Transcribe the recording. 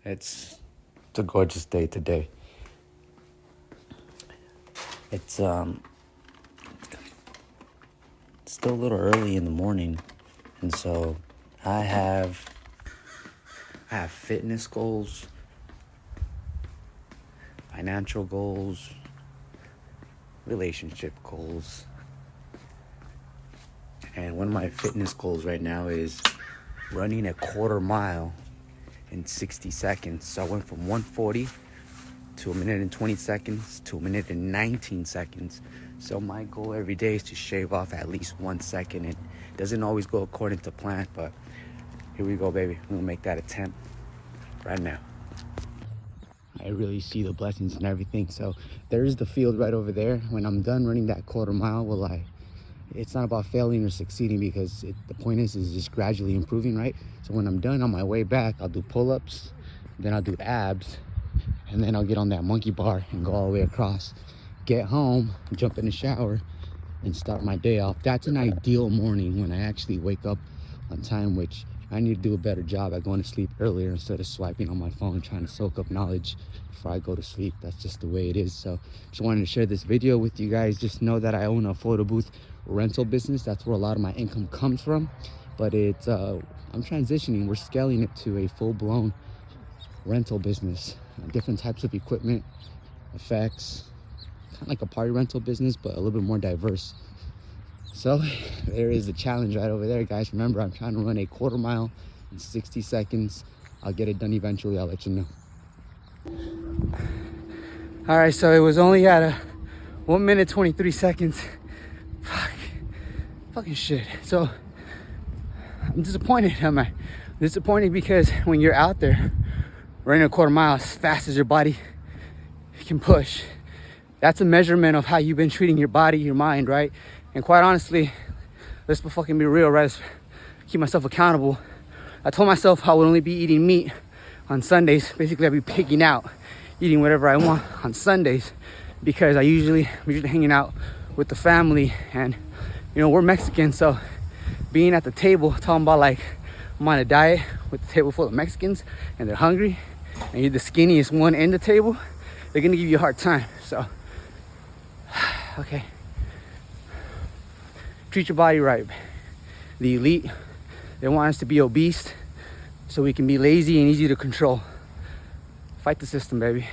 It's a gorgeous day today. It's still a little early in the morning, and so I have fitness goals, financial goals, relationship goals. And one of my fitness goals right now is running a quarter mile in 60 seconds. So I went from 140 to 1 minute and 20 seconds to 1 minute and 19 seconds. So my goal every day is to shave off at least 1 second. It doesn't always go according to plan, but here we go, baby. I'm gonna make that attempt right now. I really see the blessings and everything. So there's the field right over there. When I'm done running that quarter mile, it's not about failing or succeeding, because the point is just gradually improving, right? So when I'm done, on my way back, I'll do pull-ups, then I'll do abs, and then I'll get on that monkey bar and go all the way across. Get home, jump in the shower, and start my day off. That's an ideal morning when I actually wake up on time, which I need to do a better job at going to sleep earlier instead of swiping on my phone, trying to soak up knowledge before I go to sleep. That's just the way it is. So just wanted to share this video with you guys. Just know that I own a photo booth rental business. That's where a lot of my income comes from. But I'm transitioning. We're scaling it to a full-blown rental business. Different types of equipment, effects, kind of like a party rental business, but a little bit more diverse. So there is the challenge right over there, guys. Remember, I'm trying to run a quarter mile in 60 seconds. I'll get it done eventually. I'll let you know. All right, so it was only at a 1 minute 23 seconds. Fucking shit. So I'm disappointed. I'm disappointed because when you're out there running a quarter mile as fast as your body can push, that's a measurement of how you've been treating your body, your mind, right? And quite honestly, let's fucking be real, right? Let's keep myself accountable. I told myself I would only be eating meat on Sundays. Basically, I'd be picking out, eating whatever I want on Sundays, because we're usually hanging out with the family, and we're Mexican, so being at the table talking about like I'm on a diet with the table full of Mexicans and they're hungry, and you're the skinniest one in the table, they're gonna give you a hard time. So okay, treat your body right. The elite, they want us to be obese so we can be lazy and easy to control. Fight the system, baby.